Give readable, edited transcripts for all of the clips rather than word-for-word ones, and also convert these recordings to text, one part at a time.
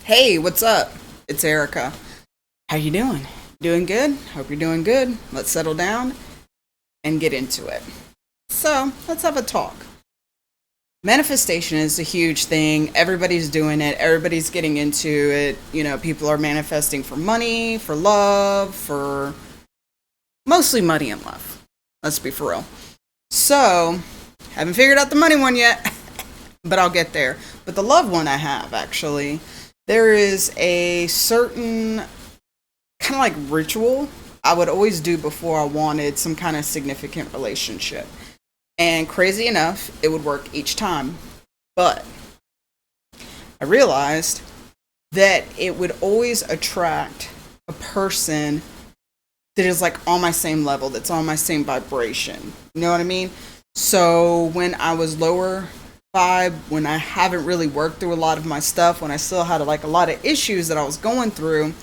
Hey, what's up? It's Erica. How you doing? Doing good? Hope you're doing good. Let's settle down and get into it. So, let's have a talk. Manifestation is a huge thing. Everybody's doing it. Everybody's getting into it. People are manifesting for money, for love, for mostly money and love. Let's be for real. So, haven't figured out the money one yet, but I'll get there. But the love one I have, actually. There is a certain kind of like ritual I would always do before I wanted some kind of significant relationship. And crazy enough, it would work each time. But I realized that it would always attract a person that is like on my same level, that's on my same vibration. You know what I mean? So when I was lower vibe, when I haven't really worked through a lot of my stuff, when I still had like a lot of issues that I was going through,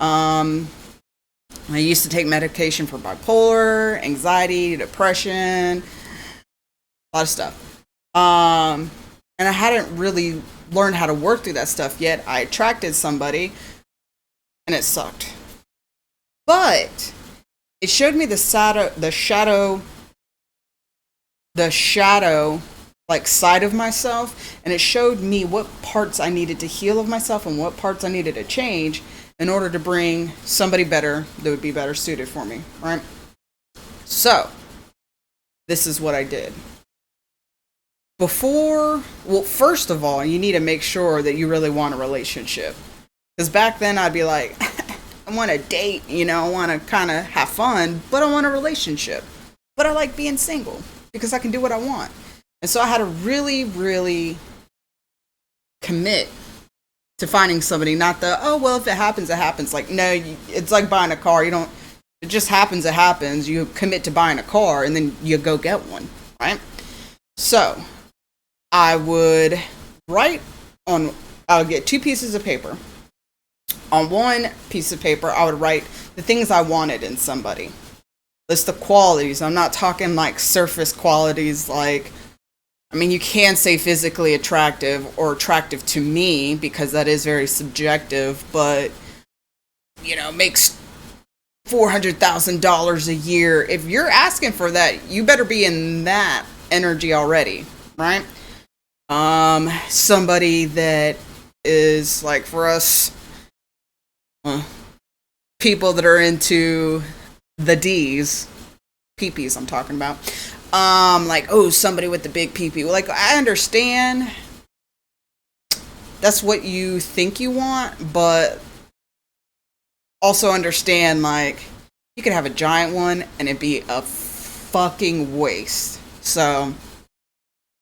I used to take medication for bipolar, anxiety, depression, a lot of stuff. And I hadn't really learned how to work through that stuff yet. I attracted somebody and it sucked. But it showed me the shadow like side of myself, and it showed me what parts I needed to heal of myself and what parts I needed to change in order to bring somebody better that would be better suited for me, right? So, this is what I did. First of all, you need to make sure that you really want a relationship. Because back then I'd be like, I want to date, I want to kind of have fun, but I want a relationship. But I like being single because I can do what I want. And so I had to really, really commit to finding somebody, not if it happens, it happens. Like, no, it's like buying a car. It just happens, it happens. You commit to buying a car and then you go get one, right? So I would I would get two pieces of paper. On one piece of paper, I would write the things I wanted in somebody. List the qualities. I'm not talking like surface qualities like, you can say physically attractive or attractive to me because that is very subjective, but, makes $400,000 a year. If you're asking for that, you better be in that energy already, right? Somebody that is like for us, people that are into the D's, peepees I'm talking about. Somebody with the big pee-pee. Like, I understand that's what you think you want, but also understand, like, you could have a giant one and it'd be a fucking waste. So,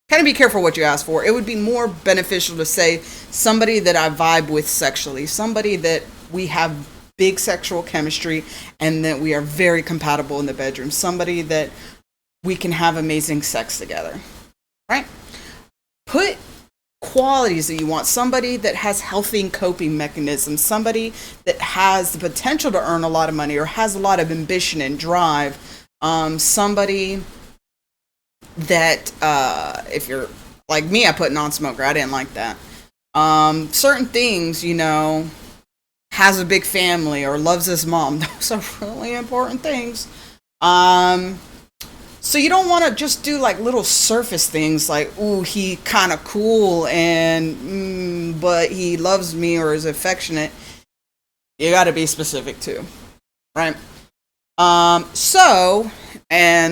kind of be careful what you ask for. It would be more beneficial to say somebody that I vibe with sexually, somebody that we have big sexual chemistry and that we are very compatible in the bedroom, somebody that we can have amazing sex together, right? Put qualities that you want. Somebody that has healthy coping mechanisms. Somebody that has the potential to earn a lot of money or has a lot of ambition and drive. Somebody that, if you're like me, I put non-smoker. I didn't like that. Certain things, has a big family or loves his mom. Those are really important things. So you don't want to just do like little surface things like, ooh, he kind of cool and, but he loves me or is affectionate. You got to be specific too, right? And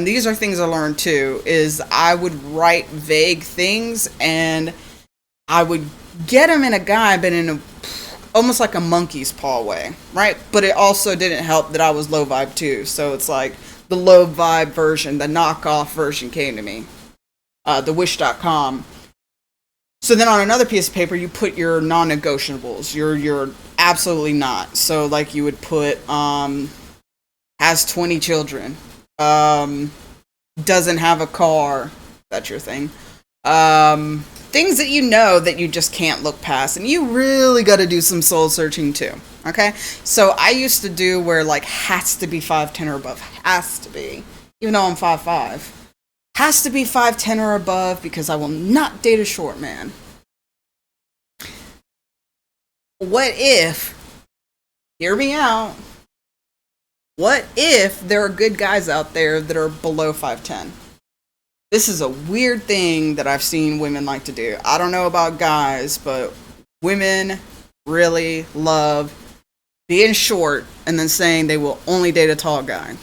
these are things I learned too, is I would write vague things and I would get them in a guy, but in almost like a monkey's paw way, right? But it also didn't help that I was low vibe too. So it's like, the low vibe version, the knockoff version came to me, the wish.com. So then on another piece of paper, you put your non-negotiables, your absolutely not. So like you would put, has 20 children, doesn't have a car, that's your thing. Things that that you just can't look past, and you really got to do some soul searching too. Okay, so I used to do where like has to be 5'10" or above, has to be, even though I'm 5'5", has to be 5'10" or above because I will not date a short man. What if, hear me out, what if there are good guys out there that are below 5'10"? This is a weird thing that I've seen women like to do. I don't know about guys, but women really love being short and then saying they will only date a tall guy.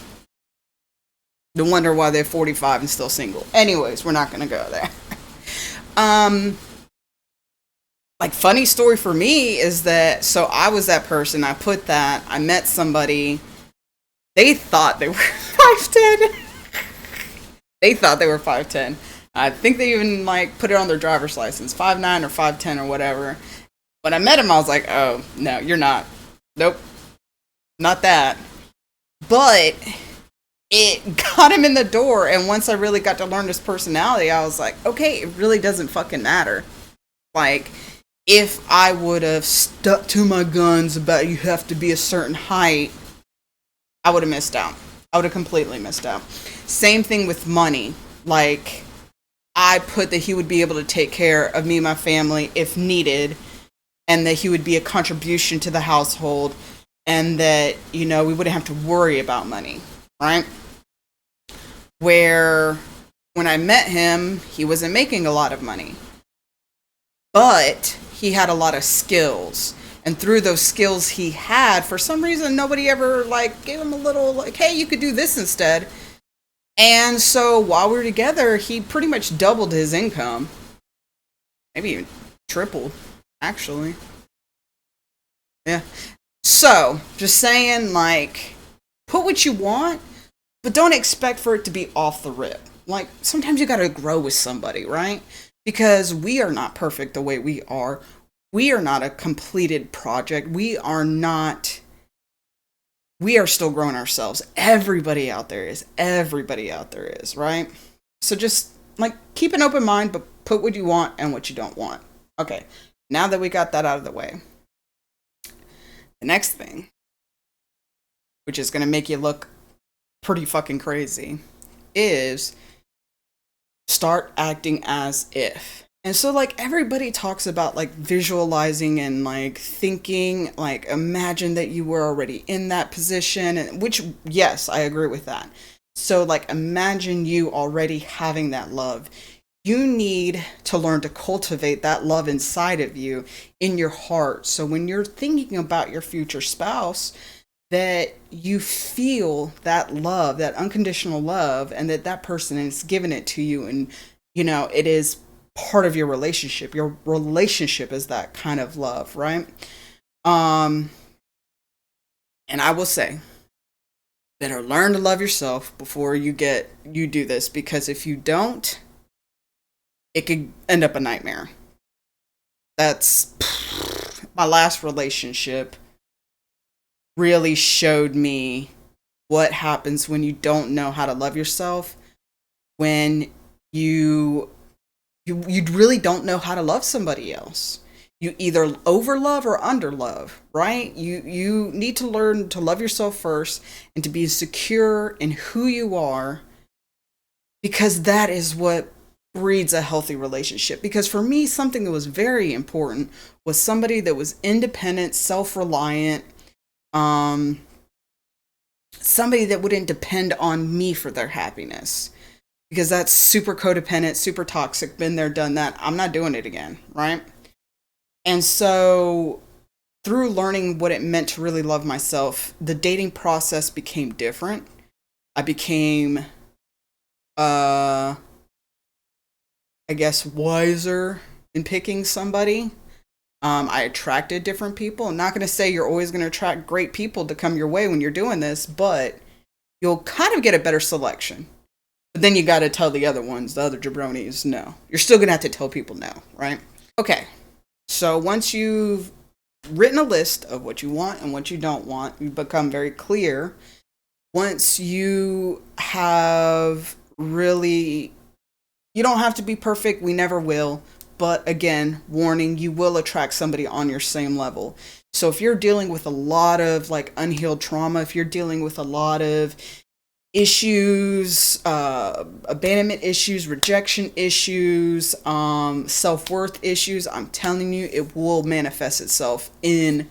No wonder why they're 45 and still single. Anyways, we're not going to go there. Like, funny story for me is that, so I was that person, I met somebody, they thought they were 5'10". They thought they were 5'10". I think they even, like, put it on their driver's license, 5'9" or 5'10" or whatever. When I met him, I was like, oh, no, you're not. Nope. Not that. But it got him in the door, and once I really got to learn his personality, I was like, okay, it really doesn't fucking matter. Like, if I would have stuck to my guns about you have to be a certain height, I would have missed out. I would have completely missed out. Same thing with money. Like, I put that he would be able to take care of me and my family if needed, and that he would be a contribution to the household, and that, you know, we wouldn't have to worry about money, right? Where when I met him, he wasn't making a lot of money, but he had a lot of skills. And through those skills he had, for some reason, nobody ever, like, gave him a little, like, hey, you could do this instead. And so while we were together, he pretty much doubled his income. Maybe even tripled, actually. Yeah. So, just saying, like, put what you want, but don't expect for it to be off the rip. Like, sometimes you gotta grow with somebody, right? Because we are not perfect the way we are. We are not a completed project. We are still growing ourselves. Everybody out there is, right? So just, like, keep an open mind, but put what you want and what you don't want. Okay, now that we got that out of the way, the next thing, which is going to make you look pretty fucking crazy, is start acting as if. And so, like, everybody talks about, like, visualizing and, like, thinking, like, imagine that you were already in that position, and which, yes, I agree with that. So, like, imagine you already having that love. You need to learn to cultivate that love inside of you, in your heart. So when you're thinking about your future spouse, that you feel that love, that unconditional love, and that person is giving it to you, and, you know, it is part of your relationship. Your relationship is that kind of love, right? And I will say, better learn to love yourself before you do this, because if you don't, it could end up a nightmare. That's my last relationship really showed me what happens when you don't know how to love yourself, when you really don't know how to love somebody else. You either overlove or underlove, right? You need to learn to love yourself first and to be secure in who you are, because that is what breeds a healthy relationship. Because for me, something that was very important was somebody that was independent, self-reliant, somebody that wouldn't depend on me for their happiness. Because that's super codependent, super toxic, been there, done that. I'm not doing it again, right? And so through learning what it meant to really love myself, the dating process became different. I became, I guess, wiser in picking somebody. I attracted different people. I'm not going to say you're always going to attract great people to come your way when you're doing this, but you'll kind of get a better selection. But then you got to tell the other ones, the other jabronis, no. You're still going to have to tell people no, right? Okay. So once you've written a list of what you want and what you don't want, you become very clear. Once you have really, you don't have to be perfect. We never will. But again, warning, you will attract somebody on your same level. So if you're dealing with a lot of, like, unhealed trauma, if you're dealing with a lot of issues, abandonment issues, rejection issues, self-worth issues, I'm telling you, it will manifest itself in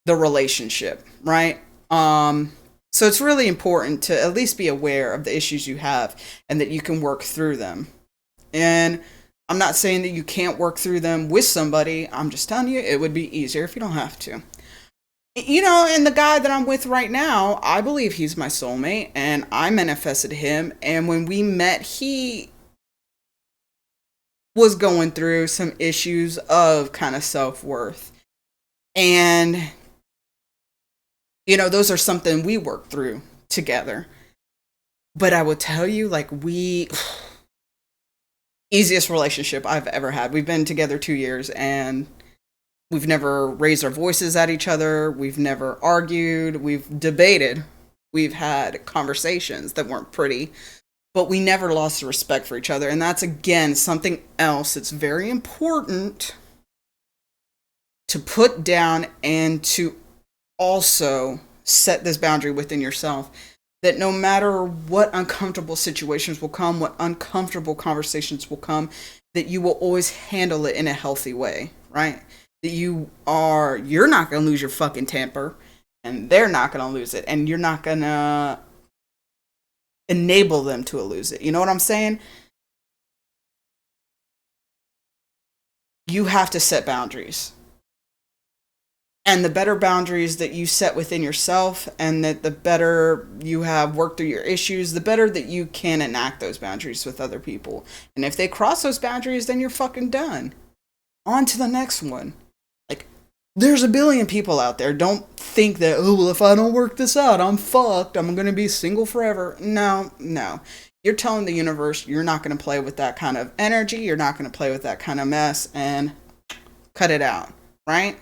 the relationship, right? So it's really important to at least be aware of the issues you have and that you can work through them. And I'm not saying that you can't work through them with somebody. I'm just telling you it would be easier if you don't have to. And the guy that I'm with right now, I believe he's my soulmate, and I manifested him. And when we met, he was going through some issues of kind of self-worth. And, those are something we work through together. But I will tell you, like, easiest relationship I've ever had. We've been together 2 years, and we've never raised our voices at each other. We've never argued. We've debated. We've had conversations that weren't pretty, but we never lost the respect for each other. And that's, again, something else that's very important to put down and to also set this boundary within yourself, that no matter what uncomfortable situations will come, what uncomfortable conversations will come, that you will always handle it in a healthy way, right? That you're not going to lose your fucking temper, and they're not going to lose it, and you're not going to enable them to lose it. You know what I'm saying? You have to set boundaries. And the better boundaries that you set within yourself, and that the better you have worked through your issues, the better that you can enact those boundaries with other people. And if they cross those boundaries, then you're fucking done. On to the next one. Like, there's a billion people out there. Don't think that, oh, well, if I don't work this out, I'm fucked. I'm going to be single forever. No. You're telling the universe you're not going to play with that kind of energy. You're not going to play with that kind of mess, and cut it out, right?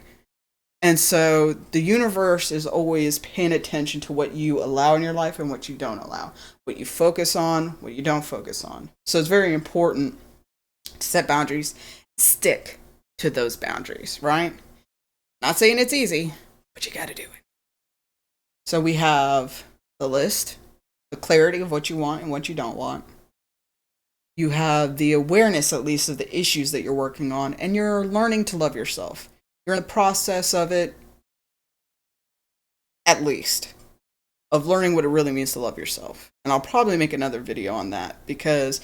And so the universe is always paying attention to what you allow in your life and what you don't allow, what you focus on, what you don't focus on. So it's very important to set boundaries, stick to those boundaries, right? Not saying it's easy, but you got to do it. So we have the list, the clarity of what you want and what you don't want. You have the awareness, at least, of the issues that you're working on, and you're learning to love yourself. You're in the process of it, at least, of learning what it really means to love yourself. And I'll probably make another video on that, because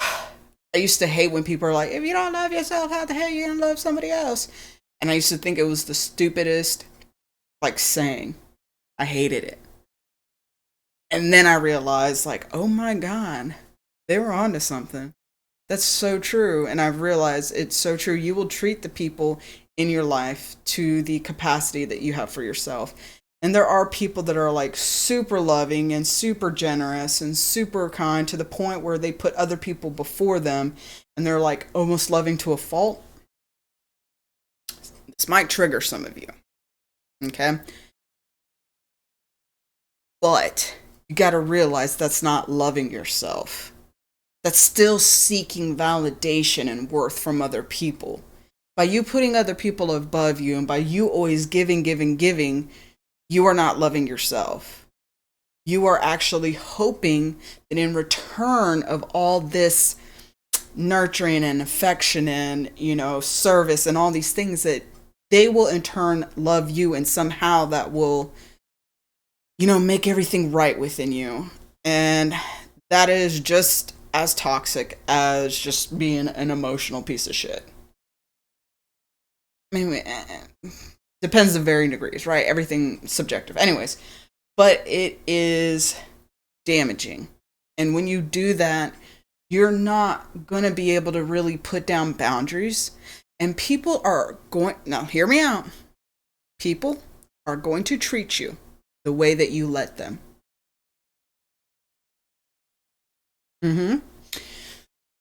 I used to hate when people are like, if you don't love yourself, how the hell are you going to love somebody else? And I used to think it was the stupidest, saying. I hated it. And then I realized, oh my God, they were onto something. That's so true. And I've realized it's so true. You will treat the people in your life to the capacity that you have for yourself. And there are people that are super loving and super generous and super kind, to the point where they put other people before them, and they're almost loving to a fault. This might trigger some of you. Okay? But you got to realize that's not loving yourself. That's still seeking validation and worth from other people. By you putting other people above you, and by you always giving, you are not loving yourself. You are actually hoping that in return of all this nurturing and affection and, service and all these things, that they will in turn love you, and somehow that will, make everything right within you. And that is just as toxic as just being an emotional piece of shit. I mean, depends to varying degrees, right? Everything subjective. Anyways, but it is damaging. And when you do that, you're not going to be able to really put down boundaries. And people are now hear me out. People are going to treat you the way that you let them.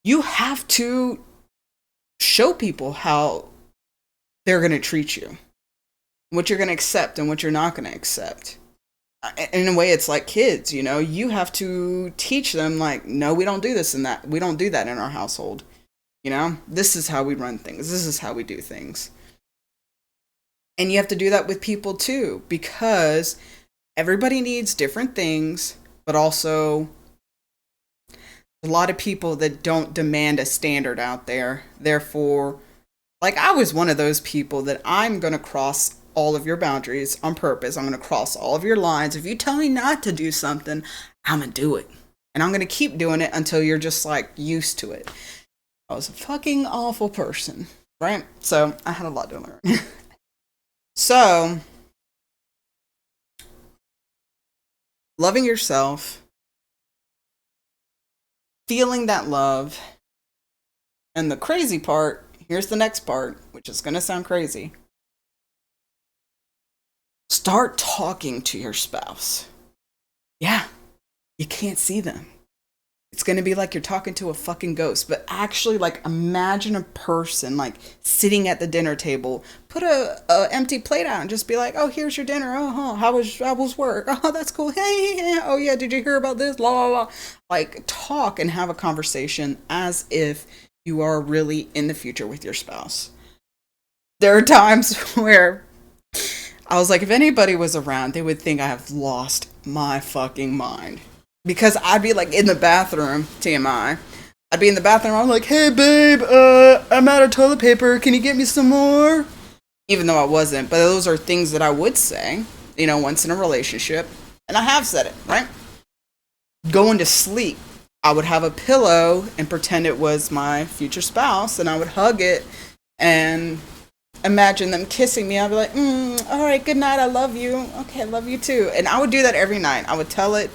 You have to show people how they're going to treat you, what you're going to accept and what you're not going to accept. In a way, it's like kids, you have to teach them, no, we don't do this and that. We don't do that in our household. This is how we run things. This is how we do things. And you have to do that with people too, because everybody needs different things but also a lot of people that don't demand a standard out there. Therefore, like, I was one of those people that I'm going to cross all of your boundaries on purpose. I'm going to cross all of your lines. If you tell me not to do something, I'm going to do it. And I'm going to keep doing it until you're just like used to it. I was a fucking awful person, right? So I had a lot to learn. So, loving yourself, feeling that love, and the crazy part, here's the next part, which is going to sound crazy. Start talking to your spouse. Yeah, you can't see them. It's going to be like you're talking to a fucking ghost, but actually, like, imagine a person like sitting at the dinner table, put a empty plate out and just be like, oh, here's your dinner. Oh, how was work? Oh, that's cool. Hey, oh yeah, did you hear about this? Blah, blah, blah. Like, talk and have a conversation as if you are really in the future with your spouse. There are times where I was like, if anybody was around, they would think I have lost my fucking mind. Because I'd be like in the bathroom, TMI. I'd be in the bathroom, I'm like, hey babe, I'm out of toilet paper, can you get me some more? Even though I wasn't, but those are things that I would say, once in a relationship. And I have said it, right? Going to sleep, I would have a pillow and pretend it was my future spouse, and I would hug it and imagine them kissing me. I'd be like, all right, good night, I love you. Okay, I love you too. And I would do that every night. I would tell it,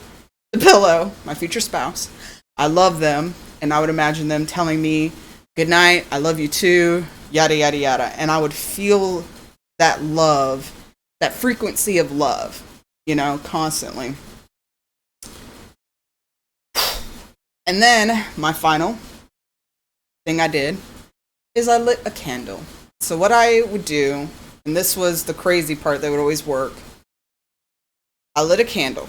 the pillow, my future spouse, I love them, and I would imagine them telling me, good night, I love you too, yada, yada, yada. And I would feel that love, that frequency of love, constantly. And then my final thing I did is I lit a candle. So what I would do, and this was the crazy part that would always work, I lit a candle.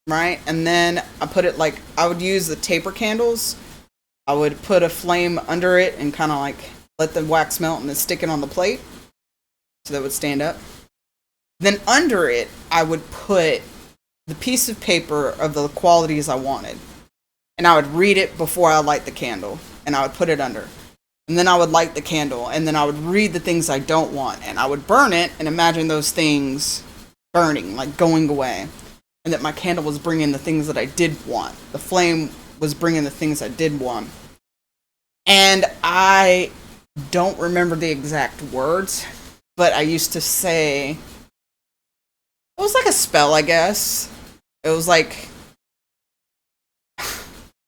Right? And then I put it I would use the taper candles. I would put a flame under it and kind of let the wax melt and then stick it on the plate so that it would stand up. Then under it, I would put the piece of paper of the qualities I wanted. And I would read it before I light the candle. And I would put it under. And then I would light the candle. And then I would read the things I don't want. And I would burn it and imagine those things burning, going away. And that my candle was bringing the things that I did want. The flame was bringing the things I did want. And I don't remember the exact words, but I used to say, it was like a spell, I guess. It was like,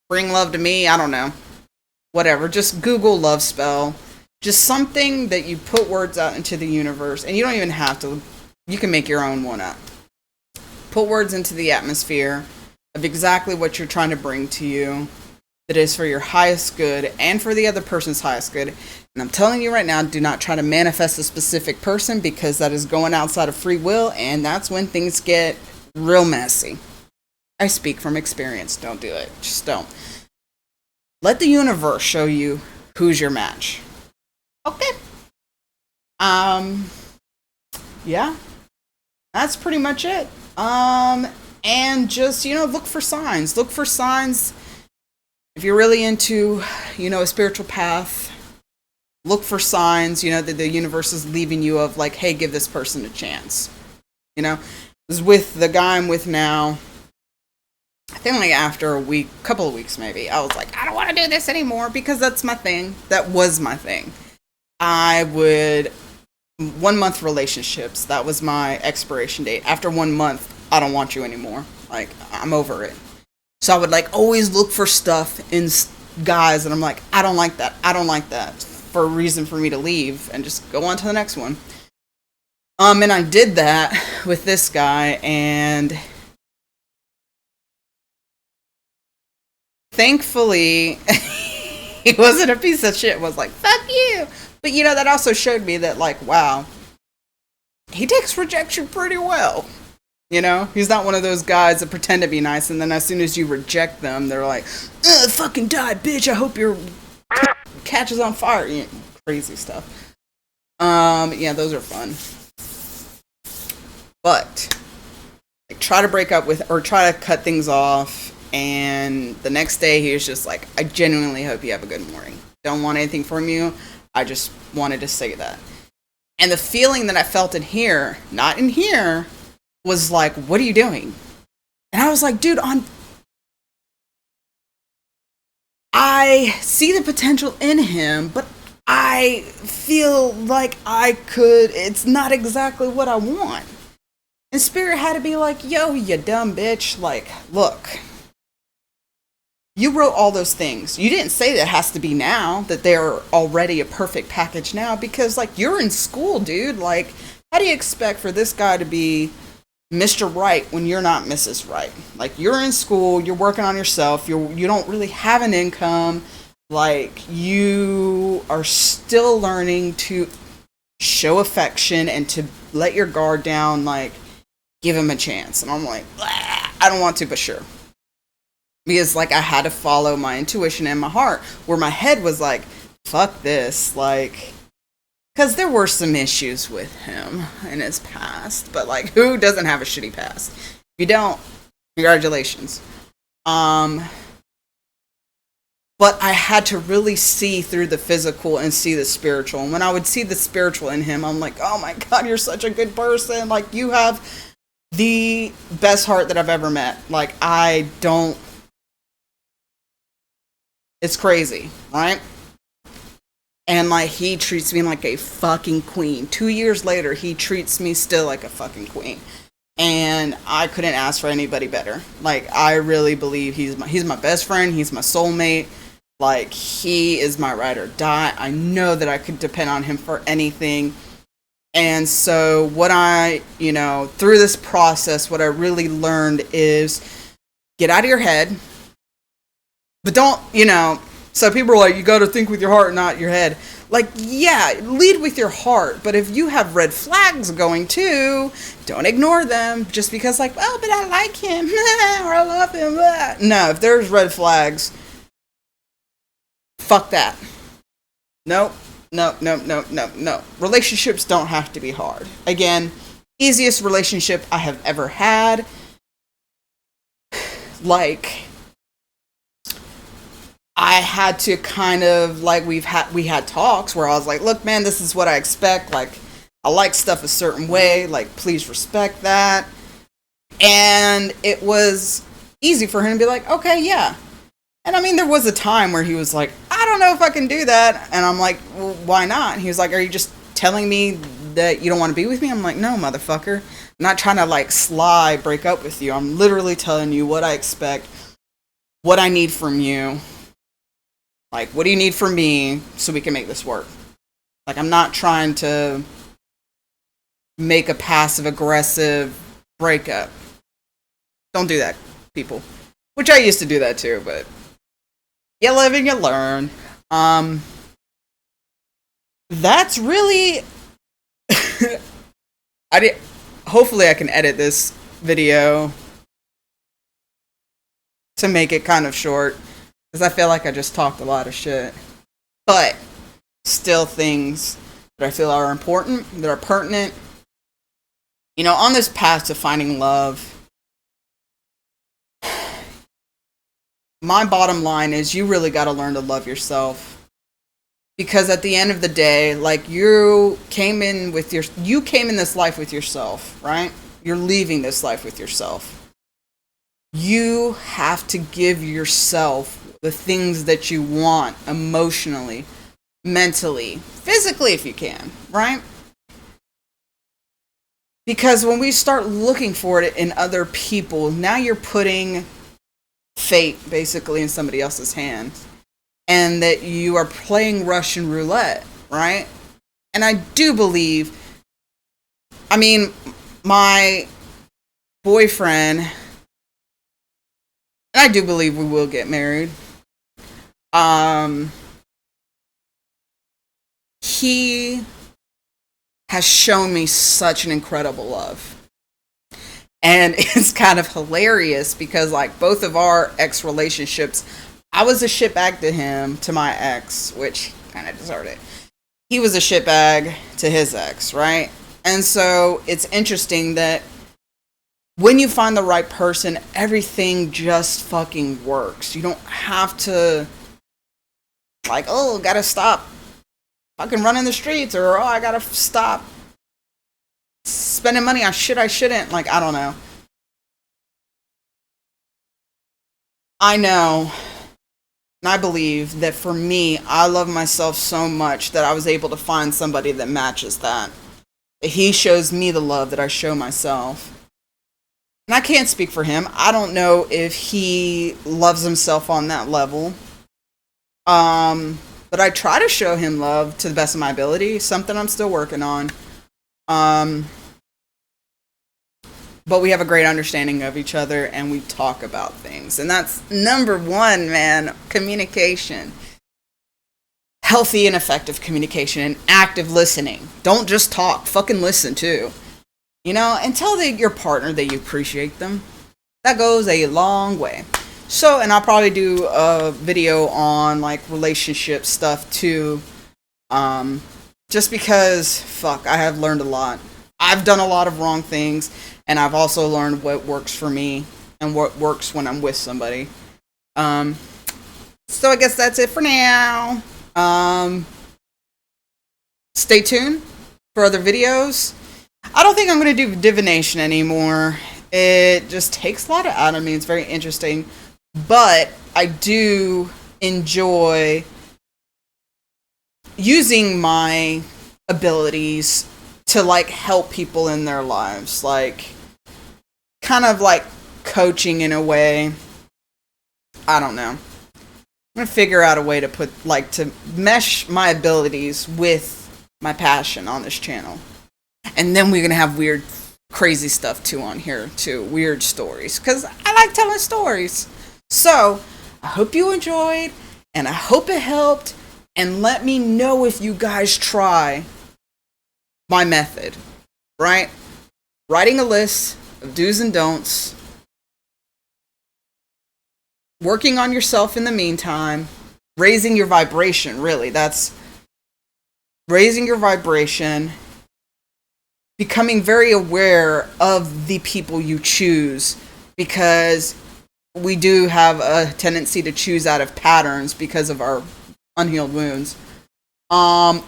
bring love to me, I don't know. Whatever, just Google love spell. Just something that you put words out into the universe, and you don't even have to, you can make your own one up. Put words into the atmosphere of exactly what you're trying to bring to you that is for your highest good and for the other person's highest good. And I'm telling you right now, do not try to manifest a specific person, because that is going outside of free will, and that's when things get real messy. I speak from experience. Don't do it. Just don't. Let the universe show you who's your match. Okay. Yeah. That's pretty much it. And just, look for signs. Look for signs. If you're really into, a spiritual path, look for signs, that the universe is leaving you of hey, give this person a chance. Because with the guy I'm with now, I think after a couple of weeks maybe, I was like, I don't want to do this anymore, because that's my thing. That was my thing. I would 1 month relationships. That was my expiration date. After 1 month, I don't want you anymore. I'm over it. So I would always look for stuff in guys, and I'm like, I don't like that. I don't like that, for a reason for me to leave and just go on to the next one. And I did that with this guy, and thankfully, he wasn't a piece of shit. Was like, fuck you. But that also showed me that wow, he takes rejection pretty well. He's not one of those guys that pretend to be nice, and then as soon as you reject them, they're like, fucking die, bitch, I hope your catches on fire. Crazy stuff. Yeah, those are fun. But try to break up with, or try to cut things off. And the next day he was just like, I genuinely hope you have a good morning. Don't want anything from you. I just wanted to say that. And the feeling that I felt in here, not in here, was like, what are you doing? And I was like, dude, I see the potential in him, but I feel like it's not exactly what I want. And Spirit had to be like, yo, you dumb bitch. Like, look, you wrote all those things. You didn't say that it has to be now, that they're already a perfect package now, because, like, you're in school, dude. Like, how do you expect for this guy to be Mr. Right when you're not Mrs. Right? Like, you're in school, you're working on yourself, you don't really have an income. Like, you are still learning to show affection and to let your guard down. Like, give him a chance. And I'm like, I don't want to, but sure. Because, like, I had to follow my intuition and my heart, where my head was like, fuck this. Like, because there were some issues with him in his past. But, like, who doesn't have a shitty past? If you don't, congratulations. But I had to really see through the physical and see the spiritual. And when I would see the spiritual in him, I'm like, oh my God, you're such a good person. Like, you have the best heart that I've ever met. Like, it's crazy, right? And, like, he treats me like a fucking queen. 2 years later, he treats me still like a fucking queen. And I couldn't ask for anybody better. Like, I really believe he's my best friend. He's my soulmate. Like, he is my ride or die. I know that I could depend on him for anything. And so what through this process, what I really learned is get out of your head. But don't, so people are like, you got to think with your heart, not your head. Like, yeah, lead with your heart. But if you have red flags going too, don't ignore them just because, like, oh, but I like him or I love him. Blah. No, if there's red flags, fuck that. No. Relationships don't have to be hard. Again, easiest relationship I have ever had. Like, I had to kind of, like, we had talks where I was like, look, man, this is what I expect. Like, I like stuff a certain way. Like, please respect that. And it was easy for him to be like, okay, yeah. And I mean, there was a time where he was like, I don't know if I can do that. And I'm like, well, why not? And he was like, are you just telling me that you don't want to be with me? I'm like, no, motherfucker. I'm not trying to, like, break up with you. I'm literally telling you what I expect, what I need from you. Like, what do you need from me so we can make this work? Like, I'm not trying to make a passive-aggressive breakup. Don't do that, people. Which I used to do that too, but you live and you learn. That's really... Hopefully I can edit this video to make it kind of short. Because I feel like I just talked a lot of shit. But still things that I feel are important, that are pertinent. On this path to finding love, my bottom line is you really got to learn to love yourself. Because at the end of the day, like, you came in this life with yourself, right? You're leaving this life with yourself. You have to give yourself the things that you want emotionally, mentally, physically if you can, right? Because when we start looking for it in other people, now you're putting fate basically in somebody else's hands. And that you are playing Russian roulette, right? And I do believe, my boyfriend, and I do believe we will get married. He has shown me such an incredible love. And it's kind of hilarious because, like, both of our ex relationships, I was a shitbag to him, to my ex, which kind of deserved it. He was a shitbag to his ex, right? And so it's interesting that when you find the right person, everything just fucking works. You don't have to, like, oh, gotta stop fucking running the streets, or oh, I gotta stop spending money on shit I shouldn't. Like, I don't know. I know, and I believe that for me, I love myself so much that I was able to find somebody that matches that. He shows me the love that I show myself. And I can't speak for him. I don't know if he loves himself on that level. But I try to show him love to the best of my ability. Something I'm still working on. But we have a great understanding of each other, and we talk about things. And that's number one, man. Communication. Healthy and effective communication and active listening. Don't just talk. Fucking listen, too. You know, and tell your partner that you appreciate them. That goes a long way. So, and I'll probably do a video on, like, relationship stuff, too. Just because, fuck, I have learned a lot. I've done a lot of wrong things, and I've also learned what works for me and what works when I'm with somebody. So I guess that's it for now. Stay tuned for other videos. I don't think I'm going to do divination anymore. It just takes a lot out of me. It's very interesting. But I do enjoy using my abilities to, like, help people in their lives. Like, kind of like coaching in a way. I don't know. I'm going to figure out a way to to mesh my abilities with my passion on this channel. And then we're going to have weird, crazy stuff too on here too. Weird stories. Because I like telling stories. So, I hope you enjoyed. And I hope it helped. And let me know if you guys try my method. Right? Writing a list of do's and don'ts. Working on yourself in the meantime. Raising your vibration, really. That's raising your vibration. Becoming very aware of the people you choose, because we do have a tendency to choose out of patterns because of our unhealed wounds.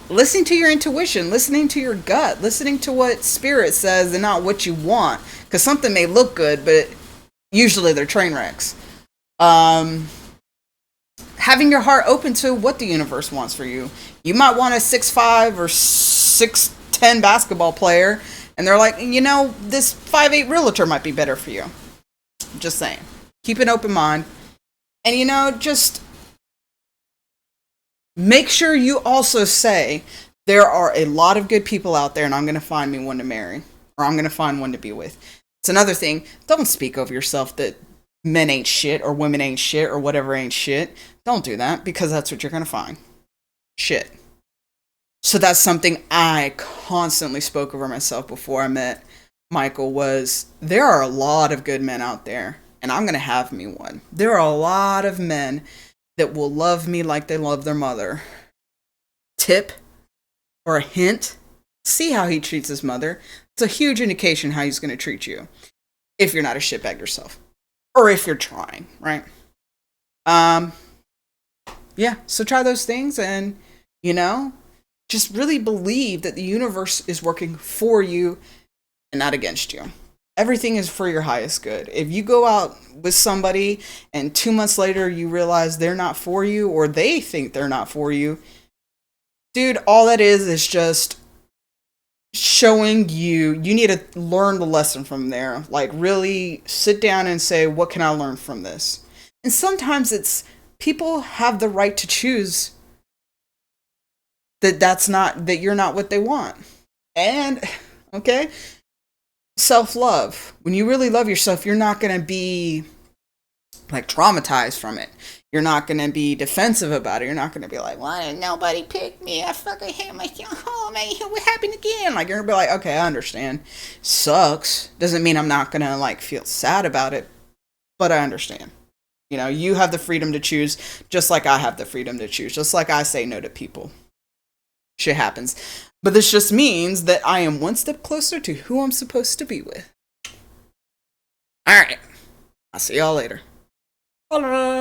Listening to your intuition, listening to your gut, listening to what spirit says and not what you want, because something may look good, but usually they're train wrecks. Having your heart open to what the universe wants for you. You might want a 6'5" or 6'10" basketball player, and they're like, you know, this 5'8" realtor might be better for you. Just saying. Keep an open mind. And, you know, just make sure you also say, there are a lot of good people out there, and I'm going to find me one to marry. Or I'm going to find one to be with. It's another thing. Don't speak over yourself that men ain't shit, or women ain't shit, or whatever ain't shit. Don't do that, because that's what you're going to find. Shit. So that's something I constantly spoke over myself before I met Michael, was there are a lot of good men out there, and I'm going to have me one. There are a lot of men that will love me like they love their mother. Tip or a hint, see how he treats his mother. It's a huge indication how he's going to treat you, if you're not a shitbag yourself. Or if you're trying, right? Yeah, so try those things, and, you know, just really believe that the universe is working for you and not against you. Everything is for your highest good. If you go out with somebody and 2 months later you realize they're not for you, or they think they're not for you, dude, all that is just showing you need to learn the lesson from there. Like, really sit down and say, what can I learn from this? And sometimes it's people have the right to choose that you're not what they want. And okay, self-love. When you really love yourself, you're not going to be like traumatized from it. You're not going to be defensive about it. You're not going to be like, why didn't nobody pick me? I fucking hate myself. Oh man, what happened again? Like, you're going to be like, okay, I understand. Sucks. Doesn't mean I'm not going to like feel sad about it, but I understand. You know, you have the freedom to choose, just like I have the freedom to choose, just like I say no to people. Shit happens. But this just means that I am one step closer to who I'm supposed to be with. All right. I'll see y'all later. Holla.